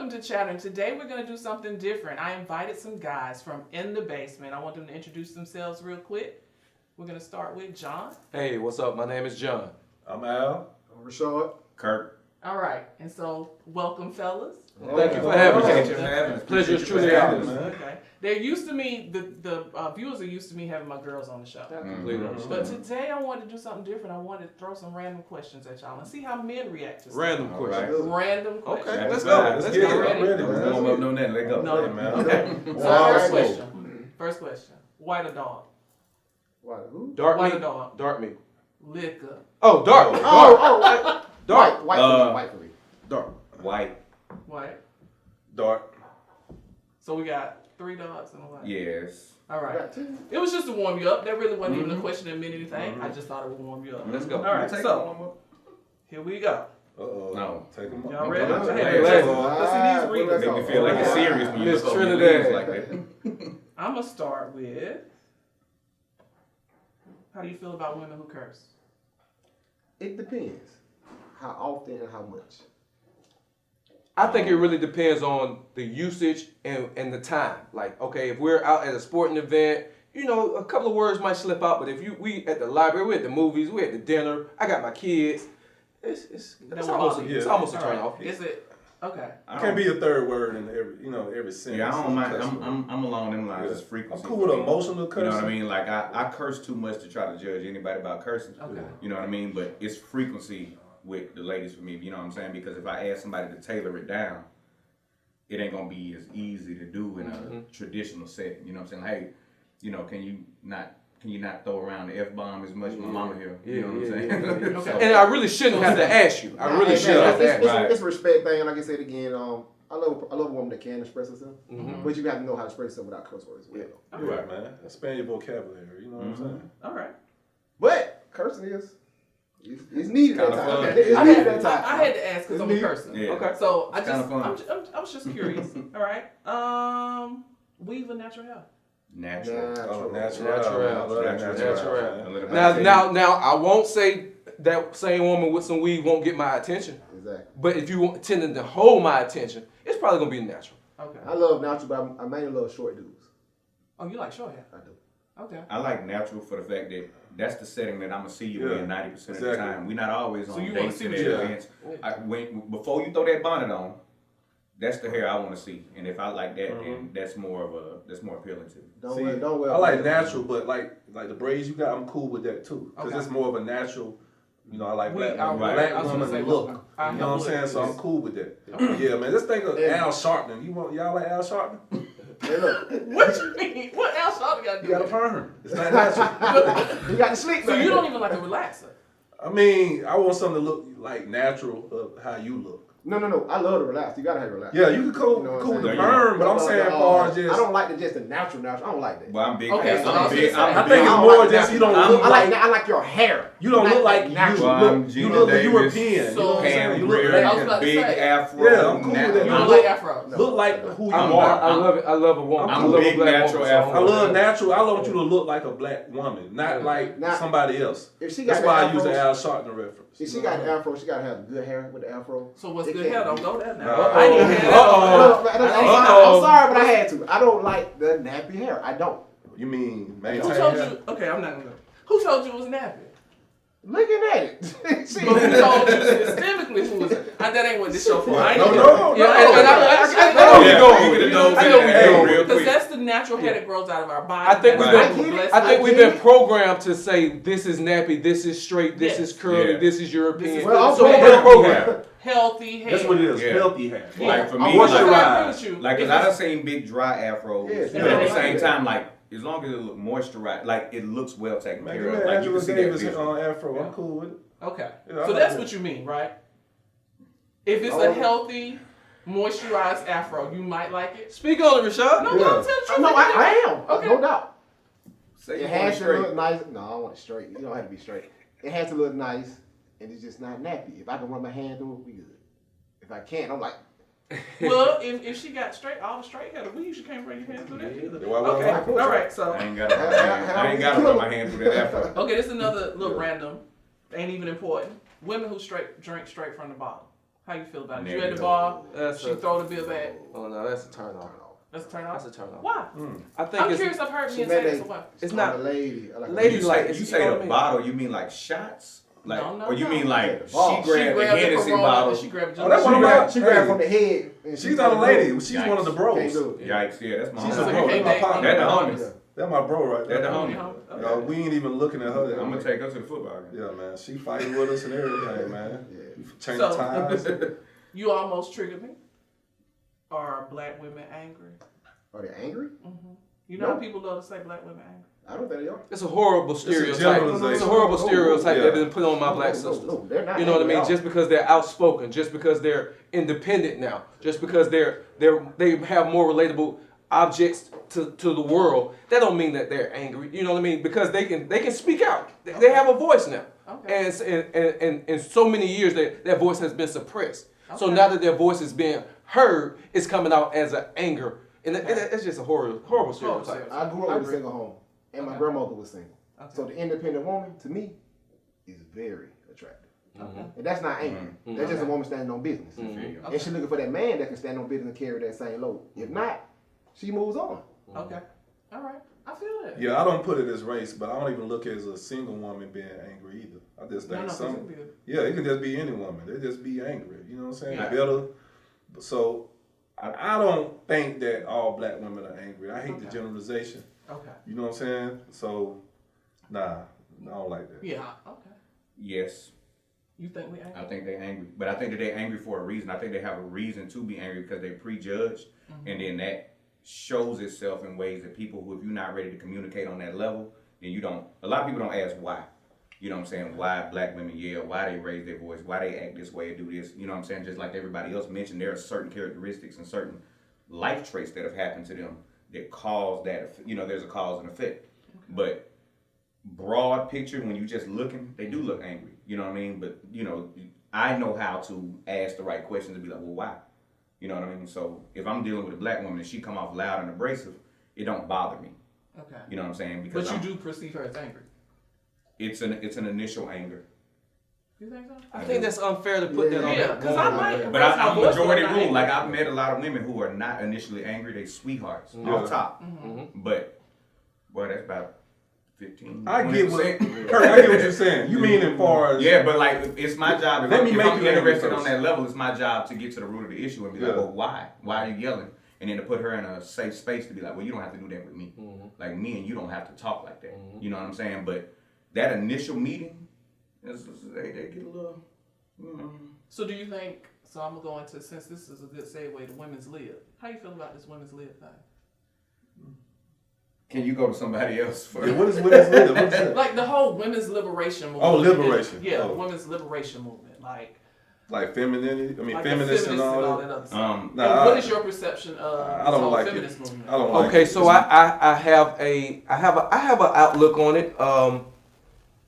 welcome to Chatter. Today we're going to do something different. I invited some guys from in the basement. I want them to introduce themselves real quick. We're going to start with John. Hey, what's up? My name is John. I'm Al. I'm Rashad. Kirk. All right, and so welcome, fellas. Thank you for having me. Thank you for having us. Pleasure is Appreciate truly you for ours. having us, man. Okay. They're used to me, the viewers are used to me having my girls on the show. Completely understand. But today I wanted to do something different. I wanted to throw some random questions at y'all and see how men react to stuff. Random All question. right. Random questions. Okay, let's Let's go. Let's get it. Ready? I'm ready, Let's man. warm up, No, nothing. Let go. No. Hey, man. Okay. So All first right. question. First question. White or dog? What? Who? Dark White or meat. dog? Dark meat. Liquor. Oh, dark. Dark. Oh, Dark. White for me. White for me. Dark. White. White. Dark. So we got 3 dogs and a white. Yes. All I right. got 2. It was just to warm you up. That really wasn't even a question that meant anything. I just thought it would warm you up. Let's go. All right. Take So one more. here we go. Uh-oh. No. Take them Y'all ready? Okay. Hey, Let's let's see these readers. Make me feel like it's serious when you Miss look over your Trinidad. legs like that. I'm gonna start with. How do you feel about women who curse? It depends. How often and how much. I think it really depends on the usage and the time. Like, okay, if we're out at a sporting event, you know, a couple of words might slip out. But if we at the library, we at the movies, we at the dinner, I got my kids. It's That almost will a, it's yeah. almost a All turn right. off. Is it okay? I Can't don't- be a third word in every sentence. Yeah, I don't mind. Cuss word. I'm along them lines. Yeah. It's frequency. I'm cool with for me. emotional You cursing. know what I mean? Like I curse too much to try to judge anybody about cursing. Okay. You know what I mean? But it's frequency with the ladies for me. You know what I'm saying? Because if I ask somebody to tailor it down, it ain't gonna be as easy to do in a traditional setting. You know what I'm saying? Hey, you know, can you not throw around the F-bomb as much as my mama here? You know what I'm saying? Okay. And I really shouldn't have to ask you. I really shouldn't have to ask you. Right. It's a respect thing, and like I said again, I love a woman that can express herself, but you have to know how to express herself without curse words. Well. You're right, man. Expand your vocabulary. You know what I'm saying? All right. But cursing it's needed at Kinda times. fun. It's I needed had, at times. I had to ask because I'm a It's person. Yeah. Okay. So I It's kinda just, fun. I was just curious. All right. Weave or natural hair? Natural. Oh, natural. Natural. I love that Natural. natural. A little bit Now, I won't say that same woman with some weave won't get my attention. Exactly. But if you want tending to hold my attention, it's probably gonna be natural. Okay. I love natural, but I mainly love short dudes. Oh, you like short hair? I do. Okay. I like natural for the fact that that's the setting that I'm gonna see you Yeah, in 90% of the exactly. time. We're not always So on you wanna dates see and what at you- events. Before you throw that bonnet on, that's the hair I want to see. And if I like that, then that's more appealing to me. Don't See, wear. I like natural, but like the braids you got, I'm cool with that too. Because Okay. it's more of a natural, you know, I like black women. right. Black I was gonna woman say, look. look, You know what I'm saying? So I'm cool with that. Okay. Yeah, man. Just think of Yeah. Al Sharpton. Y'all like Al Sharpton? Hey, look. What you mean? What else y'all got to do? You got a with it? perm. It's not natural. You got the slick So back. you don't even like a relaxer? I mean, I want something to look like natural of how you look. No. I love to relax. You gotta have relax. Yeah, you can cool, You know what cool I'm with the saying? perm, but I'm saying far as I just. don't like the natural. I don't like that. Well, I'm big. Okay, so I'm that's big. what I'm I I'm think big. it's I don't more like just that. you don't I'm- look like I like your hair. you don't Not look like natural. you Well, look. I'm You Gina look Davis, European. You know what I'm saying? Pam You look Grier, I was about to big say. afro. Yeah, I'm cool with that. You You don't look- like afros? Look like who you I are. love a woman. I'm I love big a black natural woman. so afro. I I'm love okay. natural. I want you to look like a black woman, not like Now- somebody else. If she got That's the why I afro, use the Al Sharpton reference. if she got the afro, she gotta have good hair with the afro. So what's It good can't hair? be- Don't go there now. Uh-oh. I didn't hear that. I'm sorry, but I had to. I don't like the nappy hair. I don't. You mean Who maintain told hair? you? Okay, I'm not gonna go. Who told you it was nappy? Looking at it. See, But who told you systemically who was it? That ain't what this show for. I ain't No, gonna- no, Yeah, no. and I know where Yeah, you're going you with get it. a nose I in know the where head you're going real with it. Because quick. that's the natural hair that grows out of our body. I think we've That's been, what blessed I think us. we've been programmed to say this is nappy, this is straight, this Yes. is curly, Yeah. this is European. This is- Well, I'm so we've been programmed. programmed. healthy hair. That's what it is. Yeah. Healthy hair. Like for I me, wish like, I agree with you. Like, If cause I done it's- seen big dry afros. Yes, but yeah. at the I same like time, like, as long as it look moisturized, like, it looks well taken Man, care give me of. an Like, you Angela can see that Davis visual. afro. I'm cool with it. Okay. Yeah, I So like that's that. what you mean, right? If it's Oh. a healthy, moisturized afro, you might like it. Speak on it, Rashad. No, Yeah. don't tell the truth. No, I am. Okay. No doubt. Say It you want has to straight. look nice. No, I want it straight. You don't have to be straight. It has to look nice, and it's just not nappy. If I can run my hand through it, we good. If I can't, I'm like, Well, if she got straight, all the straight hair, the weave, you can't run your hand through that either. Yeah, why would Okay, I? all right. So, I ain't gotta run my hand through that afro. okay, this is another little random. Ain't even important. Women who drink straight from the bottle. How you feel about it? You Negative. at the bar, That's she a, throw the bill back. oh no, that's a turn off. Let's turn off. That's a turn off. Why? I think I'm it's curious. I've heard She men made say that- this. So why? it's I'm not a lady. I like a lady You like say, it's, you you say know the what I mean? bottle, you mean like shots? Like, No, or you no. mean like The bottle. she grabbed the Hennessy Corona, bottle? and she grabbed Oh, that's she one of my- grabbed- She grabbed from the head. And She's not a lady. She's one of the Can't bros. do it. Yikes! Yeah, that's my She's So a you bro. can't That's my date partner. That's the one of homies. them. That's my bro right there. That's the Okay. homie. Yo, we ain't even looking at her. I'm gonna take her to the football game. Yeah, man. She fighting with us and everything, man. Yeah. Change So- ties. You almost triggered me. Are black women angry? Are they angry? You know No. how people love to say black women angry? I don't think they are. It's a horrible stereotype. generalization. It's a horrible stereotype Yeah. that's been put on my black No, sisters. no, they're not You know what I angry mean? at Just all. because they're outspoken, just because they're independent now, just because they have more relatable objects to the world, that don't mean that they're angry. You know what I mean? Because they can speak out. They have a voice now. Okay. And in so many years that voice has been suppressed. So Okay. now that their voice is being heard, it's coming out as an anger. And it's just a horrible stereotype. stereotype. I grew up in a single home, and my Okay. grandmother was single. Okay. So the independent woman, to me, is very attractive. Okay. And that's not angry. That's just a woman standing on business. Mm-hmm. And she looking for that man that can stand on business and carry that same load. If not, she moves on. Okay. All right. I feel that. Yeah, I don't put it as race, but I don't even look at it as a single woman being angry either. I just No, think no, some. it's good. Yeah, it can just be any woman. They just be angry. You know what I'm saying? Yeah. Bitter. So I don't think that all black women are angry. I hate the Okay. generalization. Okay. You know what I'm saying? So, nah, I don't like that. Yeah. Okay. Yes, You think we angry? I think they're angry, but I think that they're angry for a reason. I think they have a reason to be angry because they prejudge, and then that shows itself in ways that people who, if you're not ready to communicate on that level, then you don't. A lot of people don't ask why. You know what I'm saying? Why black women yell? Why they raise their voice? Why they act this way or do this? You know what I'm saying? Just like everybody else mentioned, there are certain characteristics and certain life traits that have happened to them that cause that. You know, there's a cause and effect. But broad picture, when you just looking, they do look angry. You know what I mean? But you know, I know how to ask the right questions and be like, well, why? You know what I mean? So if I'm dealing with a black woman and she come off loud and abrasive, it don't bother me. Okay. You know what I'm saying? But Because you do perceive her as angry. it's an initial anger. You think so? I think that's unfair to put that on Yeah, that because woman. I might. But raise my I'm voice, majority but I'm not rule. Like angry. I've met a lot of women who are not initially angry. They sweethearts off top. But boy, that's about 15. I get what 20%. Kurt, I get what you're saying. You mean as far as Yeah, but like it's my job. If Let I'm, me if make I'm you angry interested on first. that level, it's my job to get to the root of the issue and be like, Yeah. well, why? Why are you yelling? And then to put her in a safe space to be like, well, you don't have to do that with me. Like me and you don't have to talk like that. You know what I'm saying? But that initial meeting, they get a little. So do you think? So I'm gonna go into, since this is a good segue to women's lib. How you feel about this women's lib thing? Can you go to somebody else for? Yeah, what is women's leader? What's that? Like the whole women's liberation movement. Oh, liberation. Yeah, Oh. the women's liberation movement. Like Like like feminists the and all that that. other stuff. Um, Nah, And what I- is your perception of I this don't whole like it. feminist movement? I don't like Okay, it. so I have an outlook on it.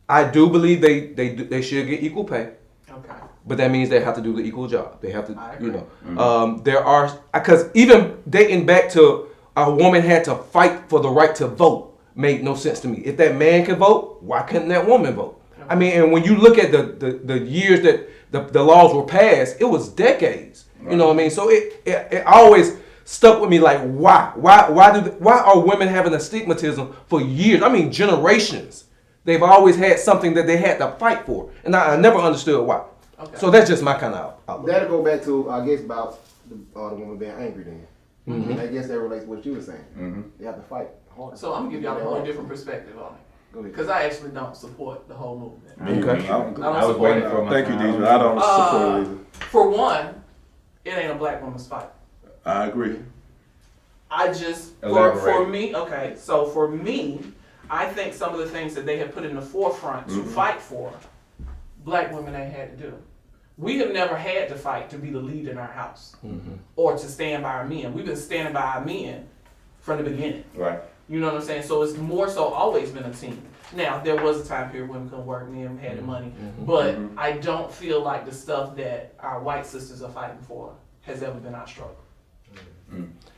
I do believe they should get equal pay, Okay. but that means they have to do the equal job. They have to, I you agree. know. There are, because even dating back to a woman had to fight for the right to vote made no sense to me. If that man can vote, why couldn't that woman vote? I mean, and when you look at the years that the laws were passed, it was decades. You know what I mean? So it always stuck with me, like why are women having a stigmatism for years? I mean, generations. They've always had something that they had to fight for, and I never understood why. Okay. So that's just my kind of outlook. That'll go back to, I guess, about the woman being angry then. And I guess that relates to what you were saying. They have to fight hard. So I'm gonna give y'all a whole different perspective on it. Go ahead. Because I actually don't support the whole movement. Okay. I was waiting for my Thank you, time. Deidre. I don't support it either. For one, it ain't a black woman's fight. I agree. I just for Elaborate. me, okay. So for me, I think some of the things that they have put in the forefront to fight for, black women ain't had to do. We have never had to fight to be the lead in our house or to stand by our men. We've been standing by our men from the beginning. Right. You know what I'm saying? So it's more so always been a team. Now, there was a time period women couldn't work, men had the money, but I don't feel like the stuff that our white sisters are fighting for has ever been our struggle.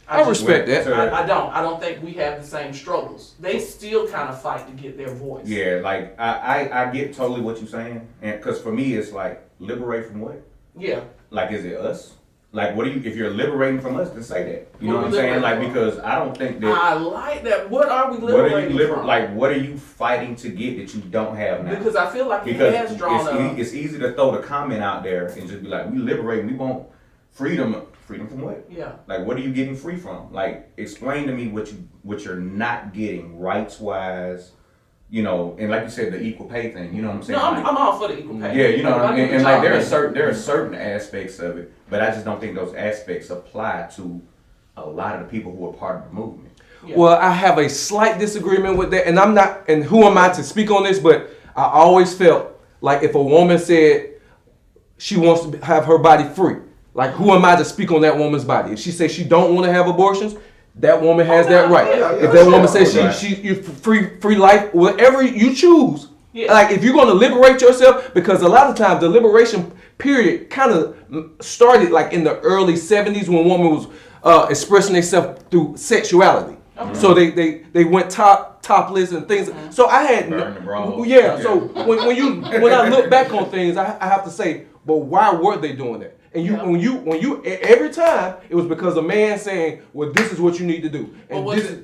I respect that. I don't. I don't think we have the same struggles. They still kind of fight to get their voice. Yeah, like I get totally what you're saying, and because for me it's like liberate from what? Yeah. like, is it us? Like, what do you, if you're liberating from us, then say that. You know What what I'm we saying? Like, liberating from? because I don't think that, I like that. What are we what are liberating you, from? like, what are you fighting to get that you don't have now? Because I feel like it Because has drawn up. it's easy to throw the comment out there and just be like, we liberate, we want freedom. Freedom from what? Yeah. Like, what are you getting free from? Like, explain to me what you're not getting rights wise, you know, and like you said, the equal pay thing. You know what I'm saying? No, Like, I'm all for the equal pay. yeah, you know, Like, I do and the like job. there are certain aspects of it, but I just don't think those aspects apply to a lot of the people who are part of the movement. Yeah. Well, I have a slight disagreement with that, and I'm not. And who am I to speak on this? But I always felt like if a woman said she wants to have her body free, like who am I to speak on that woman's body? If she says she don't want to have abortions, that woman has that right. If that woman says she you free life, whatever you choose. Yeah. Like if you're going to liberate yourself, because a lot of times the liberation period kind of started like in the early 70s when women was expressing themselves through sexuality. Okay. So they went topless and things. So I had Burn the bras. yeah. So when I look back on things, I have to say, but why were they doing that? And when you every time it was because a man saying, well, this is what you need to do. And But this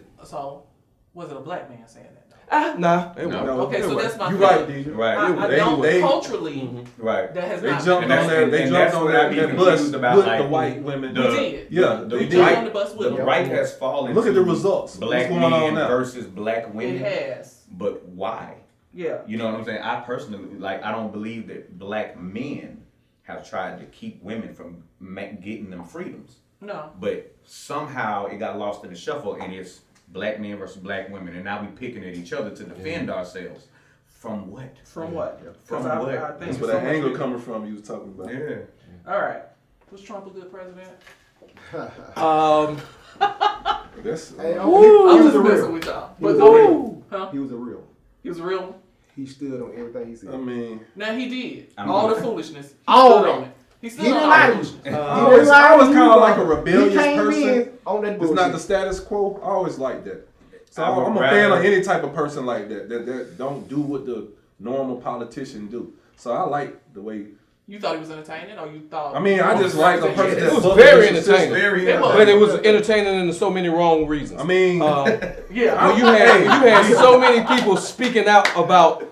was it a black man saying that? nah. It No. wasn't. Okay, so that's my You thing. right, DJ. Right. I They- don't they- culturally. Right. That has They not. jumped And on that's- there. They and jumped that's on what I that, be that bus confused about, with like, the white women. the- We did. Yeah, The they We did. jumped right- on the bus with The them. right has fallen. Look at to the results. Black What's going on men now? versus black women. It has. But why? Yeah. You know what I'm saying? I personally, like, I don't believe that black men have tried to keep women from getting them freedoms. No. But somehow it got lost in the shuffle, and it's black men versus black women, and now we picking at each other to defend ourselves. From what? From what? From 'Cause what? I think That's it's where so that much anger bigger. coming from. You was talking about. Yeah. All right. Was Trump a good president? That's Hey, I'm he was just a messing real. with y'all. He was But a go ahead. real. Huh? He was a real. He was a real one. He stood on everything he said. I mean, Now he did. I'm All gonna- the foolishness. He All stood of on it. it. He stood He on didn't all lie the to you. foolishness. I was kind of like a rebellious he came person. in on that It's bullshit. not the status quo. I always like that. So I would I'm a fan rather- of any type of person like that, that don't do what the normal politician do. So I like the way. You thought he was entertaining, or you thought? I mean, I just like a person It that was bucks very against the entertaining. system. Very It was. But it was entertaining in so many wrong reasons. I mean, Yeah. Well, you had so many people speaking out about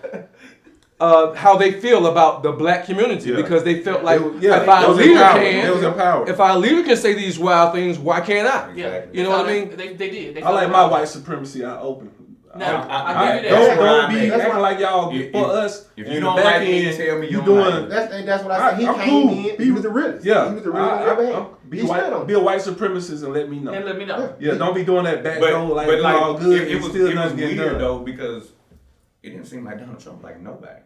how they feel about the black community Yeah. because they felt like yeah, if our it was leader empowered. can, It was empowered. if our leader can say these wild things, why can't I? Yeah. Exactly. You know what I mean? They did. They I like felt my it. white supremacy. I open. Now, I- I give you that. Don't be That's acting like y'all If- for us. if in you the don't back like me, end, tell me you you don't doing. like me. That's what I said. He I'm came cool. in. He was the realest. Yeah, He was the realest we ever had. be He stood on white, it. be a white supremacist and let me know. And let me know. Yeah, don't be doing that back But, door like but you like, all good it and was still weird nothing getting done. though because it didn't seem like Donald Trump liked nobody.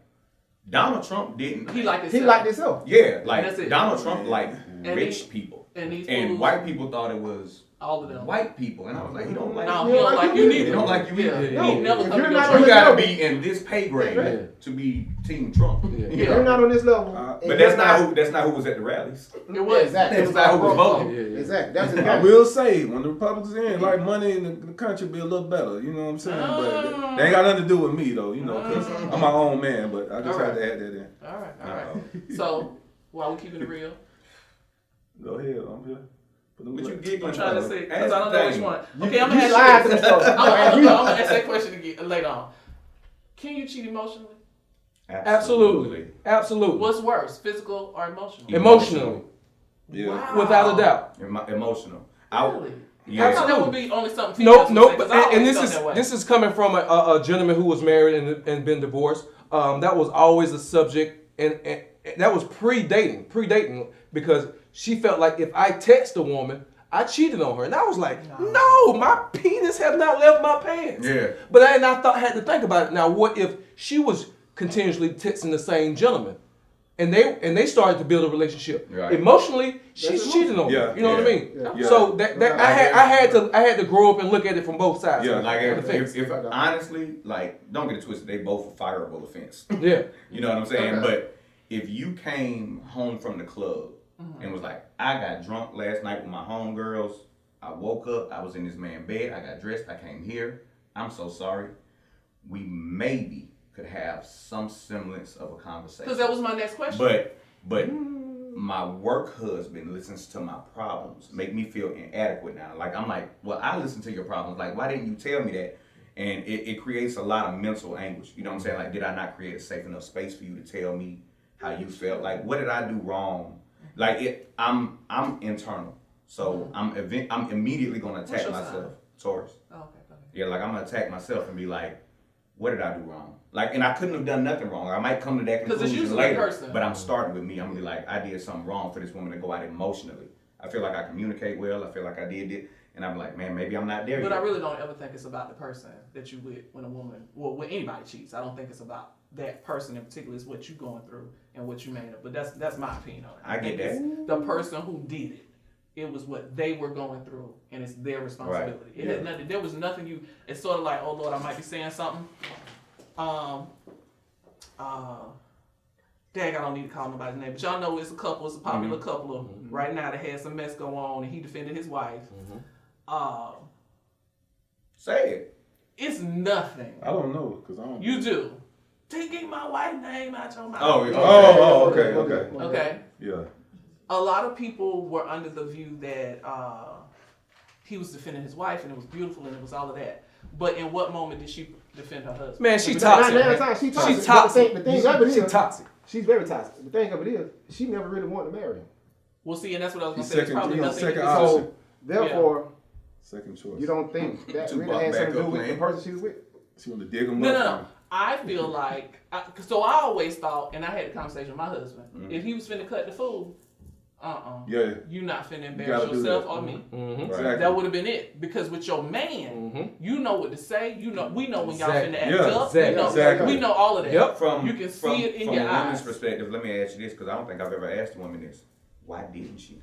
Donald Trump didn't. He liked He himself. liked himself. Yeah, like That's it. Donald Trump liked And rich he- people, and these and fools- white people thought it was All of them. white people, and I was like, he don't like. No, you. he don't like you neither. He don't like you either. Yeah. He No, never if come you're to not your on You his gotta level. be in this pay grade Yeah. to be Team Trump. If Yeah. you're not on this level, But and But you're that's not who was at the rallies. It was. Exactly. That's not who was voting. Exactly. That's his I guy. will say, when the Republicans in, like money in the country be a little better. You know what I'm saying? But they ain't got nothing to do with me though. You know, because I'm my own man. But I just had to add that in. All right. So, while we keeping it real, Go ahead, I'm here. What you giggling I'm trying to for? see because Ask I don't the know which thing. one. Okay, I'm You gonna lied ask to you. the story. I'm gonna ask that question again later on. Can you cheat emotionally? Absolutely. Absolutely. What's worse, physical or emotional? Emotionally, Yeah. Wow. without a doubt. Emotional. Really? Yeah. I thought that would be only something. Nope, females would nope. say, 'cause I And always this felt is that way. this is coming from a gentleman who was married and been divorced. That was always a subject, and that was predating because she felt like if I text a woman, I cheated on her, and I was like, no, my penis have not left my pants. Yeah. But I had to think about it. Now, what if she was continuously texting the same gentleman? And they started to build a relationship. Right. Emotionally, she's That's cheating on Yeah, me. You know what I yeah, mean? yeah. So that I had to grow up and look at it from both sides. Yeah, Like of the fence. if honestly, like, don't get it twisted, they both a fireable offense. Yeah. You know what I'm saying? Okay. But if you came home from the club and was like, I got drunk last night with my homegirls, I woke up, I was in this man's bed, I got dressed, I came here, I'm so sorry. We maybe could have some semblance of a conversation. Because that was my next question. But my work husband listens to my problems, make me feel inadequate now. Like, I'm like, well, I listen to your problems. Like, why didn't you tell me that? And it creates a lot of mental anguish. You know what I'm saying? Like, did I not create a safe enough space for you to tell me how you felt? Like, what did I do wrong? Like, I'm internal. So I'm immediately gonna What's attack your myself. sign? Taurus. Oh, okay, go ahead. Yeah, like I'm gonna attack myself and be like, what did I do wrong? Like, and I couldn't have done nothing wrong. I might come to that 'Cause it's conclusion usually later, person. but I'm starting with me. I'm gonna be like, I did something wrong for this woman to go out emotionally. I feel like I communicate well. I feel like I did it, and I'm like, man, maybe I'm not there But yet. I really don't ever think it's about the person that you with when a woman, well, when anybody cheats. I don't think it's about that person in particular. It's what you going through and what you made up. But that's my opinion on it. I get think it's that. the person who did it. It was what they were going through, and it's their responsibility. Right. It had nothing. There was nothing you. It's sort of like, oh Lord, I might be saying something. Dang, I don't need to call nobody's name, but y'all know it's a couple. It's a popular couple of right now that had some mess go on, and he defended his wife. Say it. It's nothing. I don't know because I don't. You do. Taking my wife's name out your mouth. Oh, yeah. Okay. Okay. Yeah. A lot of people were under the view that he was defending his wife and it was beautiful and it was all of that. But in what moment did she defend her husband? Man, she Not toxic. every Man. time. She toxic. She toxic. The thing of it She is, toxic. she's very toxic. The thing of it is, she never really wanted to marry him. Well, see, and that's what I was going He's to say. It's second- probably he's nothing. second So, option. So therefore, Second choice. you don't think that Tupac really had something to do backup with the plan. person she was with? She want to dig him no, up. no, no. I feel like, so I always thought, and I had a conversation with my husband, if he was finna cut the food, Yeah. you not finna gotta embarrass do yourself that. or me. Exactly. That would have been it. Because with your man, you know what to say. You know, we know when y'all Exactly. finna act Yeah, up. exactly. We know, Exactly. we know all of that. Yep. You can see it in from your a woman's eyes. perspective, let me ask you this, because I don't think I've ever asked a woman this. Why didn't she?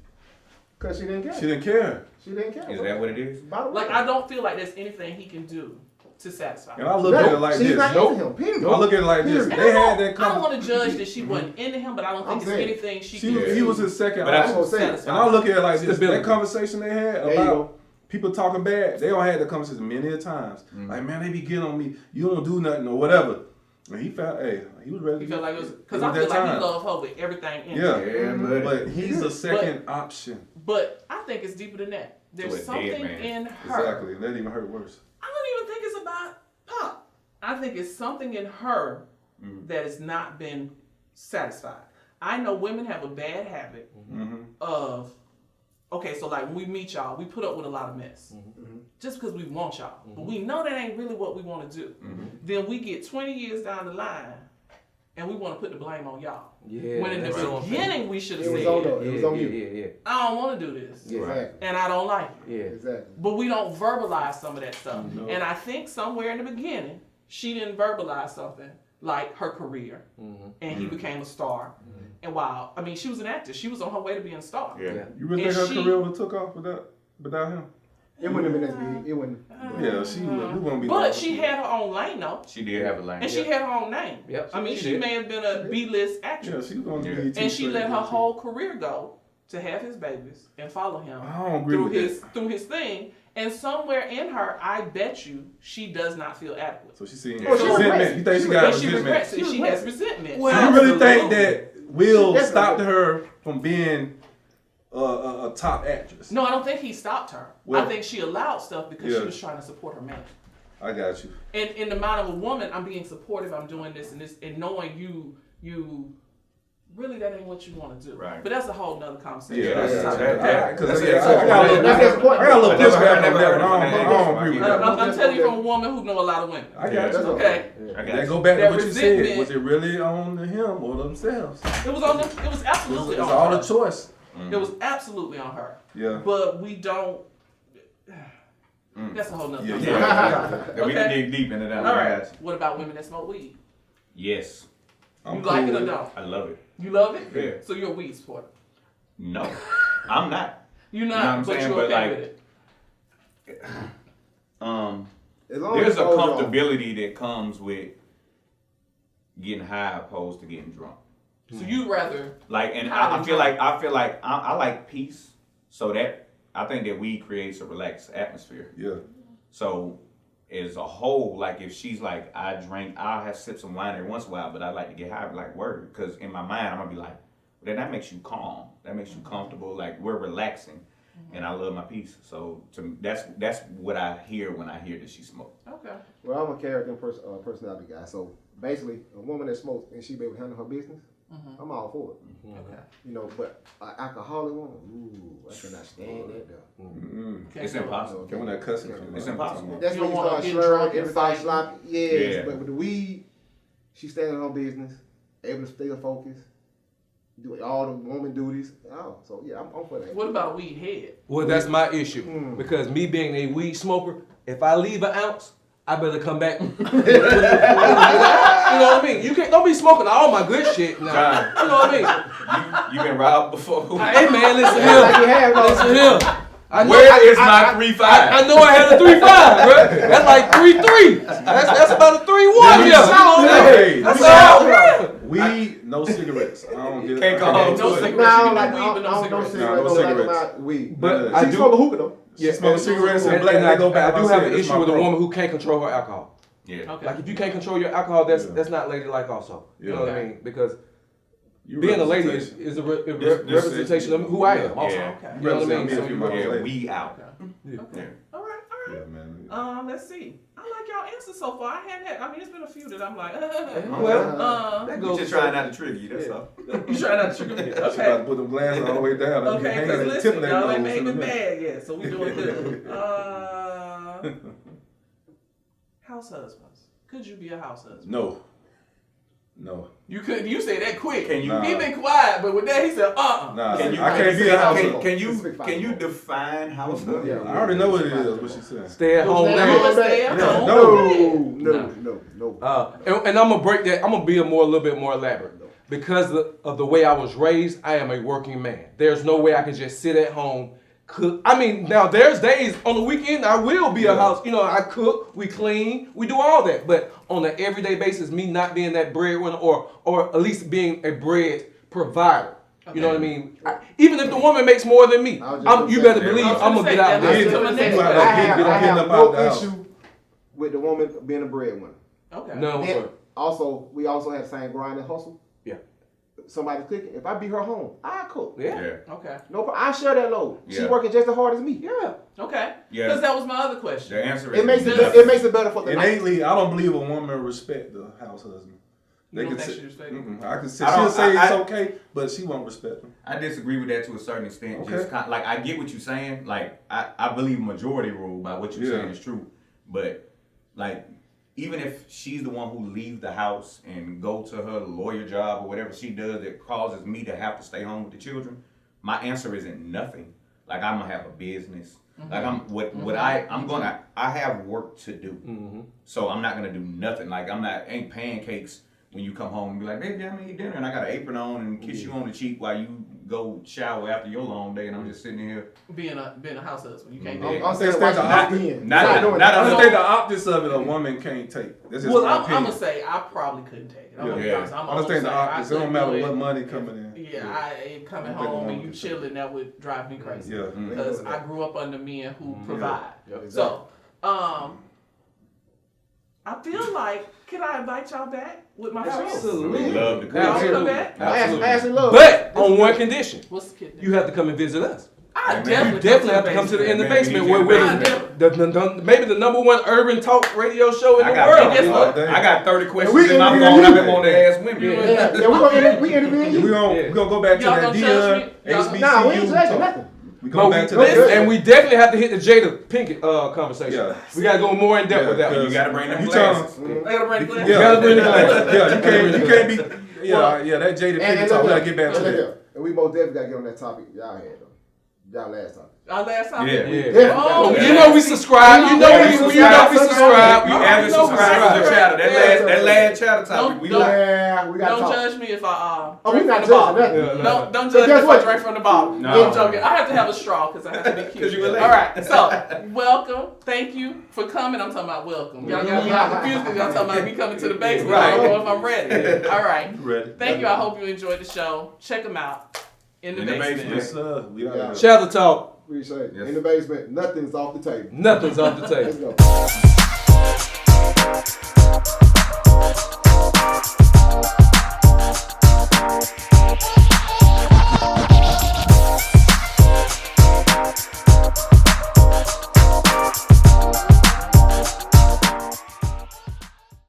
Because she didn't care. She didn't care. She didn't care. Is that what it is? Bottom Like, line. I don't feel like there's anything he can do to satisfy And her. I look at it No, like she's this. not Nope. into him. Period. I look at it like this. Period. They had that I don't conversation. want to judge that she wasn't into him, but I don't think I'm it's saying, anything she can do. He was his second But I- I'm option. gonna say it. satisfy And I look at it like this. Stability. That conversation they had There you about go. people talking bad, they all had that conversation many a times. Like, man, they be getting on me. You don't do nothing or whatever. And he felt, he was ready. He felt like it was, because It I was feel that like he time. loved her with everything in Yeah. him. Yeah, But he's a second option. But I think it's deeper than that. To a There's dead something man. in her. Exactly. That even hurt worse. I don't even think it's about Pop. I think it's something in her that has not been satisfied. I know women have a bad habit of, okay, so like when we meet y'all, we put up with a lot of mess. Just because we want y'all. But we know that ain't really what we want to do. Then we get 20 years down the line and we want to put the blame on y'all. Yeah. When in the that's so unfair. beginning we should have It was said, on her. It was on you. Yeah. I don't want to do this. Yeah. Exactly. And I don't like it. Yeah. Exactly. But we don't verbalize some of that stuff. No. And I think somewhere in the beginning, she didn't verbalize something like her career. And he became a star. And wow, I mean, she was an actress. She was on her way to being a star. Yeah. You really And think her she- career would have took off without him? It wouldn't have been as big. It wouldn't. Yeah, we wouldn't be. But she had her own lane, though. She did have a lane. And she had her own name. Yep, I mean, she she did. may have been a B-list Yeah, actress. she was going to Yeah. be. And she let her whole career go to have his babies and follow him I don't agree through with through his thing. And somewhere in her, I bet you, she does not feel adequate. So she's seeing Oh, she resentment. regrets. You think she She got And she regrets resentment? it. She has resentment. Well, So you really think Absolutely. that Will She stopped definitely- her from being a top actress? No, I don't think he stopped her. Well- I think she allowed stuff because Yeah. she was trying to support her man. I got you. And in the mind of a woman, I'm being supportive, I'm doing this and this, and knowing you really that ain't what you want to do. Right. But that's a whole nother conversation. Yeah, Because that's- I got a little That's his point. I got a little I never pushback heard on that. it I don't from agree with that. that. I'm telling you from a woman who know a lot of women. I got That's you. Okay. I got That you. go back to That what you resentment- said. Was it really on him or themselves? It was on the, it was absolutely It's on all her. a choice. It was absolutely on her. Yeah. But we don't. That's a whole nother Yeah, conversation. Yeah, we can Okay. dig deep into that. All one, right. guys. What about women that smoke weed? Yes, I'm You cool like it with or don't? I love it. You love it? Yeah. So you're a weed supporter. No, I'm not. You're You know what not, I'm but saying? you're But, okay like, with it. As long There's as a it goes on. comfortability that comes with getting high opposed to getting drunk. So you'd rather. Like, and High I than feel drunk. like I like peace. So that I think that weed creates a relaxed atmosphere. Yeah. So as a whole, like if she's like, I'll have sip some wine every once in a while, but I like to get high, like word. Because in my mind, I'm gonna be like, then that makes you calm. That makes you comfortable. Like we're relaxing, and I love my peace. So to me, that's what I hear when I hear that she smokes. Okay. Well, I'm a character and personality guy. So basically, a woman that smokes and she be able to handle her business, I'm all for it. Okay. You know, but an alcoholic woman, ooh, I cannot stand that though. It's impossible. Come on, that cussing. It's impossible. That's You when you don't wanna start get slurring, drunk and everybody fighting. sloppy. Yes, Yeah. but with the weed, she standing on business, able to stay focused, do all the woman duties. Oh, so yeah, I'm for that. What about a weed head? Well, that's my issue because me being a weed smoker, if I leave an ounce, I better come back. You know what I mean? You can't don't be smoking all my good shit now. John. You know what I mean? You been robbed before? Hey man, listen Like you here. have, though. Listen here. I know, Where is my 3-5? I know I had a 3-5, bro. That's like 3-3. That's about a 3-1 here. Hey, That's all right. weed, no cigarettes. I don't get Can't go I home. do No it. cigarettes. No, I You don't can like do I weed, but no don't cigarettes. No don't like cigarettes. about weed. But I She do- smoke a hookah though. She smoke cigarettes and black. And They go back. I do Like have said, an it's issue my with a problem. woman who can't control her alcohol. Yeah. Okay. Like if you can't control your alcohol, that's Yeah. not ladylike also. You know what I Yeah. mean? Because You being a lady representation. is a This representation of who I am also. Yeah. Okay. You know what I mean? Represent me So if you you- my Yeah, lady. we out. Yeah. Okay. All right. Yeah, man. Let's see. I like y'all answers so far. I mean, it's been a few that I'm like, Well, that We goes just trying not to trigger you, that's all. you trying not to trigger me. She about to Okay. put them glasses all the way down. Okay, Hang because on the tip listen, of that y'all ain't nose made in me the middle. mad yet, so we doing good. House husbands. Could you be a house husband? No. No. You couldn't. You say that quick. Can you? Nah. He been quiet, but with that he said, Nah, Can you? I can't be a house husband. Can you define house husband? Yeah. I already know what it is, what she said. stay at home Stay at dad. home, stay at Yeah, home. no. No. And I'm gonna break that. I'm gonna be a little bit more elaborate because of the way I was raised. I am a working man. There's no way I can just sit at home cook. I mean, now there's days on the weekend I will be a house. You know, I cook, we clean, we do all that. But on an everyday basis, me not being that breadwinner or at least being a bread provider. You know what I mean? Even if the woman makes more than me, you better believe I'm gonna get out I was there. gonna say, Yeah. I have Getting up out no the house. issue with the woman being a breadwinner. Okay. No, Then, sir. also, we also have the same grind and hustle. Yeah. Somebody's cooking. If I be her home, I cook. Yeah. Yeah. Okay. No, I share that load. She Yeah. working just as hard as me. Yeah. Okay. Yeah. Because that was my other question. The answer is It makes it. nothing. It makes it better for the night. Innately, I don't believe a woman respect the house husband. You don't can think say, she respect him? I can say I don't- she'll say I- it's okay, but she won't respect him. I disagree with that to a certain extent. Okay. Just kind like I get what you're saying. Like I believe majority rule by what you're Yeah. saying is true. But like even if she's the one who leaves the house and go to her lawyer job or whatever she does that causes me to have to stay home with the children, my answer isn't nothing. Like I'm gonna have a business. Like I have work to do. So I'm not gonna do nothing. Like ain't pancakes when you come home and be like, baby, I'm gonna eat dinner and I got an apron on and kiss you on the cheek while you go shower after your long day and I'm just sitting here. Being a house husband, you can't do I'm that. saying That's watch not- the weekend. not- Stop doing not that. I No. think the optics of it a woman can't take. That's just Well, my I'm opinion. gonna say I probably couldn't take it. I'm gonna be Yeah. honest. I'm I gonna understand the say I optics. It don't couldn't matter do what it. money coming in. Yeah, I ain't coming I think a home woman and you can take it. chilling. That would drive me crazy. Yeah. Because I grew up under men who provide. Yeah, exactly. So, I feel like, can I invite y'all back with my friends? Absolutely. Love to Y'all come. come Absolutely. back? Ass and love. But on one condition, What's the kid name? you have to come and visit us. I You definitely, You definitely have to come to the in the basement where we're maybe the #1 urban talk radio show in the I world. guess you know? what? I got 30 questions we in my interview phone. you. I've been wanting to ask women. Yeah, we interview you. We gonna go back to Y'all that gonna judge Dion me? Y'all- HBCU. Nah, we ain't judging talk. nothing. We But go we, back to listen, that. and we definitely have to hit the Jada Pinkett conversation. Yeah. We gotta go more in depth Yeah, with that. You one. gotta bring them You glasses. I gotta bring the glass. Yeah, gotta bring the glass. Yeah, you can't be. Yeah, that Jada Pinkett talk. We gotta get back to that. And we most definitely gotta get on that topic y'all had though. Y'all last topic. Our last time. Yeah. Yeah. Oh, You yeah. know we subscribe. You know we subscribe. We haven't subscribed to the chatter. That last chatter topic. We Don't- like. Yeah, we gotta Don't talk. judge me if I Oh, we drink not from the bottle. judging nothing. Yeah. Don't So judge me guess if what? I drink from the bottle. No. I'm joking. I have to have a straw because I have to be cute. 'Cause you relate. All right. So, welcome. Thank you for coming. I'm talking about welcome. Y'all got me all confused because y'all talking about me coming to the basement. I don't know if I'm ready. All right. Ready. Thank you. I hope you enjoyed the show. Check them out in the In the basement. Yes, sir. We out Yeah. here. Shadow talk. Appreciate it. Yes. In the basement, nothing's off the table. Nothing's off the Let's table. go.